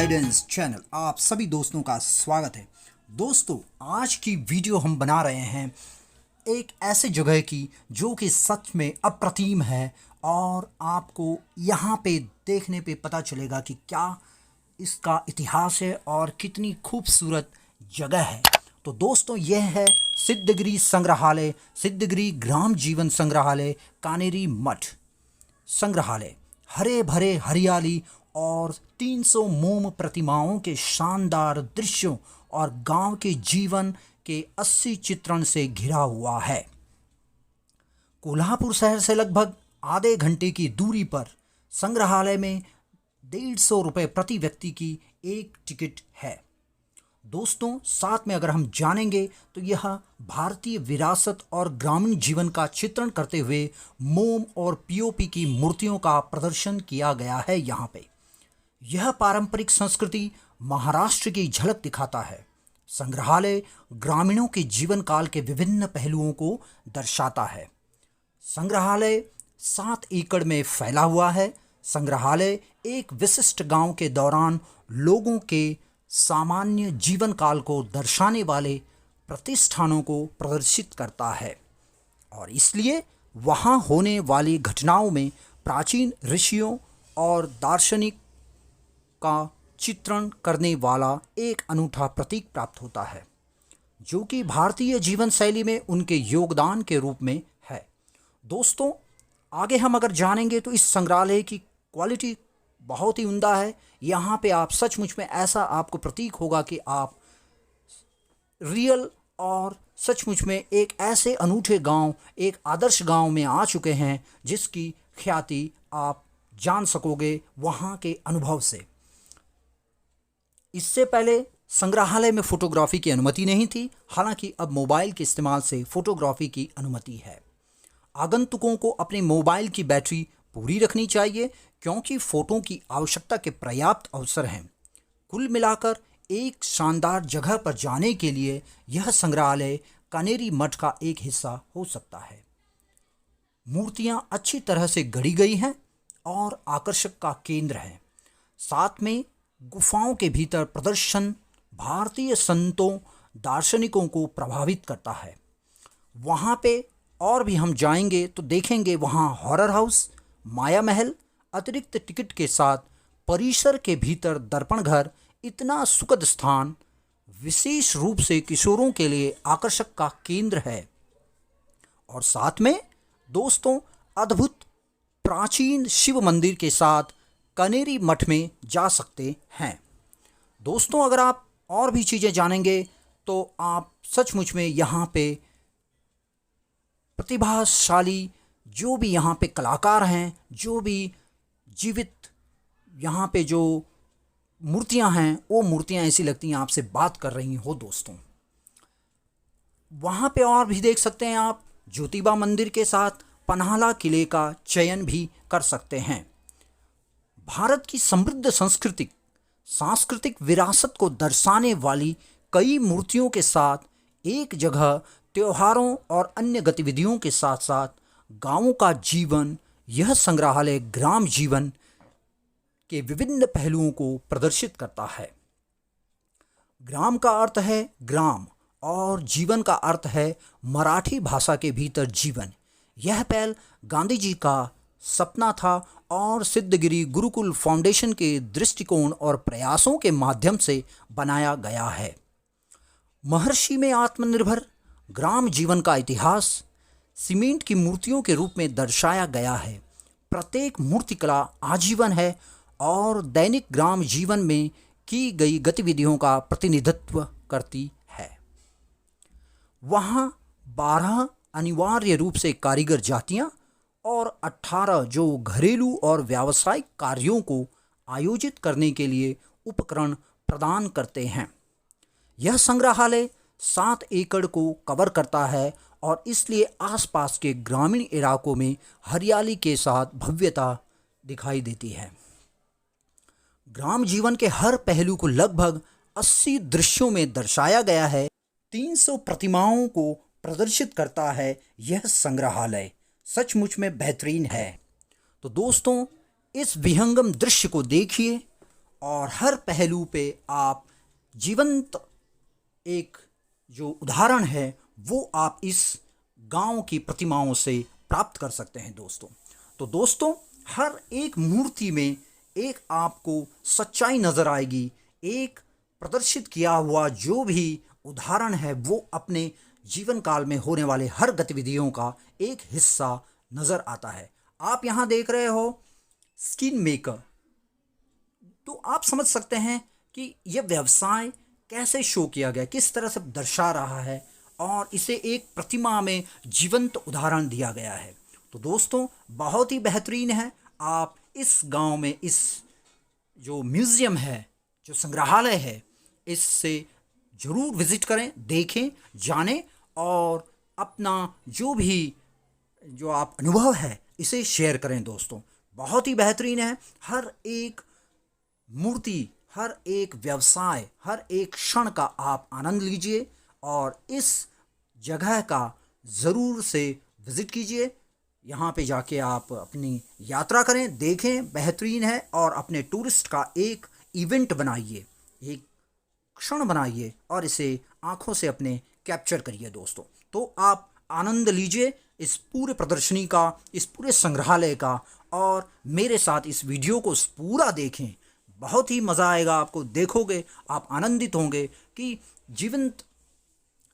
Guidance channel आप सभी दोस्तों का स्वागत है। दोस्तों, आज की वीडियो हम बना रहे हैं एक ऐसे जगह की जो कि सच में अप्रतिम है और आपको यहाँ पे देखने पे पता चलेगा कि क्या इसका इतिहास है और कितनी खूबसूरत जगह है। तो दोस्तों, यह है सिद्धगिरी संग्रहालय, सिद्धगिरी ग्राम जीवन संग्रहालय, कानेरी मठ संग्रहालय। हरे भरे हरियाली और 300 मोम प्रतिमाओं के शानदार दृश्यों और गांव के जीवन के 80 चित्रण से घिरा हुआ है। कोल्हापुर शहर से लगभग आधे घंटे की दूरी पर संग्रहालय में 150 रुपये प्रति व्यक्ति की एक टिकट है। दोस्तों, साथ में अगर हम जानेंगे तो यह भारतीय विरासत और ग्रामीण जीवन का चित्रण करते हुए मोम और पीओपी की मूर्तियों का प्रदर्शन किया गया है। यहाँ पे यह पारंपरिक संस्कृति महाराष्ट्र की झलक दिखाता है। संग्रहालय ग्रामीणों के जीवन काल के विभिन्न पहलुओं को दर्शाता है। संग्रहालय 7 एकड़ में फैला हुआ है। संग्रहालय एक विशिष्ट गांव के दौरान लोगों के सामान्य जीवन काल को दर्शाने वाले प्रतिष्ठानों को प्रदर्शित करता है और इसलिए वहाँ होने वाली घटनाओं में प्राचीन ऋषियों और दार्शनिक का चित्रण करने वाला एक अनूठा प्रतीक प्राप्त होता है, जो कि भारतीय जीवन शैली में उनके योगदान के रूप में है। दोस्तों, आगे हम अगर जानेंगे तो इस संग्रहालय की क्वालिटी बहुत ही उम्दा है। यहाँ पे आप सचमुच में ऐसा आपको प्रतीक होगा कि आप रियल और सचमुच में एक ऐसे अनूठे गांव, एक आदर्श गांव में आ चुके हैं जिसकी ख्याति आप जान सकोगे वहाँ के अनुभव से। इससे पहले संग्रहालय में फ़ोटोग्राफी की अनुमति नहीं थी, हालांकि अब मोबाइल के इस्तेमाल से फ़ोटोग्राफी की अनुमति है। आगंतुकों को अपने मोबाइल की बैटरी पूरी रखनी चाहिए क्योंकि फ़ोटो की आवश्यकता के पर्याप्त अवसर हैं। कुल मिलाकर एक शानदार जगह पर जाने के लिए यह संग्रहालय कानेरी मठ का एक हिस्सा हो सकता है। मूर्तियां अच्छी तरह से गढ़ी गई हैं और आकर्षक का केंद्र है। साथ में गुफाओं के भीतर प्रदर्शन भारतीय संतों, दार्शनिकों को प्रभावित करता है। वहाँ पे और भी हम जाएंगे तो देखेंगे वहाँ हॉरर हाउस, माया महल, अतिरिक्त टिकट के साथ परिसर के भीतर दर्पण घर, इतना सुखद स्थान विशेष रूप से किशोरों के लिए आकर्षक का केंद्र है। और साथ में दोस्तों, अद्भुत प्राचीन शिव मंदिर के साथ कनेरी मठ में जा सकते हैं। दोस्तों, अगर आप और भी चीज़ें जानेंगे तो आप सचमुच में यहाँ पे प्रतिभाशाली जो भी यहाँ पे कलाकार हैं, जो भी जीवित यहाँ पे जो मूर्तियाँ हैं, वो मूर्तियाँ ऐसी लगती हैं आपसे बात कर रही हो। दोस्तों, वहाँ पे और भी देख सकते हैं आप ज्योतिबा मंदिर के साथ पन्हाला किले का चयन भी कर सकते हैं। भारत की समृद्ध सांस्कृतिक विरासत को दर्शाने वाली कई मूर्तियों के साथ एक जगह त्योहारों और अन्य गतिविधियों के साथ साथ गांवों का जीवन, यह संग्रहालय ग्राम जीवन के विभिन्न पहलुओं को प्रदर्शित करता है। ग्राम का अर्थ है ग्राम और जीवन का अर्थ है मराठी भाषा के भीतर जीवन। यह पहल गांधी जी का सपना था और सिद्धगिरी गुरुकुल फाउंडेशन के दृष्टिकोण और प्रयासों के माध्यम से बनाया गया है। महर्षि में आत्मनिर्भर ग्राम जीवन का इतिहास सीमेंट की मूर्तियों के रूप में दर्शाया गया है। प्रत्येक मूर्तिकला आजीवन है और दैनिक ग्राम जीवन में की गई गतिविधियों का प्रतिनिधित्व करती है। वहाँ 12 अनिवार्य रूप से कारीगर जातियाँ और 18 जो घरेलू और व्यावसायिक कार्यों को आयोजित करने के लिए उपकरण प्रदान करते हैं। यह संग्रहालय 7 एकड़ को कवर करता है और इसलिए आसपास के ग्रामीण इलाकों में हरियाली के साथ भव्यता दिखाई देती है। ग्राम जीवन के हर पहलू को लगभग 80 दृश्यों में दर्शाया गया है। 300 प्रतिमाओं को प्रदर्शित करता है। यह संग्रहालय सचमुच में बेहतरीन है। तो दोस्तों, इस विहंगम दृश्य को देखिए और हर पहलू पे आप जीवंत एक जो उदाहरण है वो आप इस गांव की प्रतिमाओं से प्राप्त कर सकते हैं दोस्तों। तो दोस्तों, हर एक मूर्ति में एक आपको सच्चाई नज़र आएगी। एक प्रदर्शित किया हुआ जो भी उदाहरण है वो अपने जीवन काल में होने वाले हर गतिविधियों का एक हिस्सा नज़र आता है। आप यहाँ देख रहे हो स्किन मेकर, तो आप समझ सकते हैं कि यह व्यवसाय कैसे शो किया गया, किस तरह से दर्शा रहा है और इसे एक प्रतिमा में जीवंत उदाहरण दिया गया है। तो दोस्तों, बहुत ही बेहतरीन है। आप इस गांव में इस जो म्यूज़ियम है, जो संग्रहालय है, इससे ज़रूर विज़िट करें, देखें, जानें और अपना जो भी जो आप अनुभव है इसे शेयर करें दोस्तों। बहुत ही बेहतरीन है। हर एक मूर्ति, हर एक व्यवसाय, हर एक क्षण का आप आनंद लीजिए और इस जगह का ज़रूर से विज़िट कीजिए। यहाँ पे जाके आप अपनी यात्रा करें, देखें, बेहतरीन है। और अपने टूरिस्ट का एक इवेंट बनाइए, एक क्षण बनाइए और इसे आँखों से अपने कैप्चर करिए दोस्तों। तो आप आनंद लीजिए इस पूरे प्रदर्शनी का, इस पूरे संग्रहालय का, और मेरे साथ इस वीडियो को पूरा देखें। बहुत ही मज़ा आएगा आपको, देखोगे आप आनंदित होंगे कि जीवंत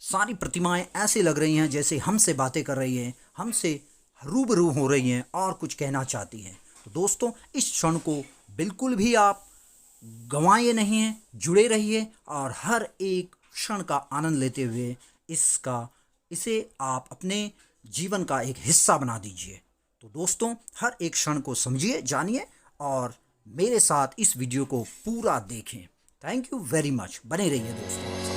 सारी प्रतिमाएं ऐसे लग रही हैं जैसे हमसे बातें कर रही हैं, हमसे रूबरू हो रही हैं और कुछ कहना चाहती हैं। तो दोस्तों, इस क्षण को बिल्कुल भी आप गंवाइए नहीं हैं, जुड़े रहिए और हर एक क्षण का आनंद लेते हुए इसे आप अपने जीवन का एक हिस्सा बना दीजिए। तो दोस्तों, हर एक क्षण को समझिए, जानिए और मेरे साथ इस वीडियो को पूरा देखें। Thank you very much. बने रहिए दोस्तों।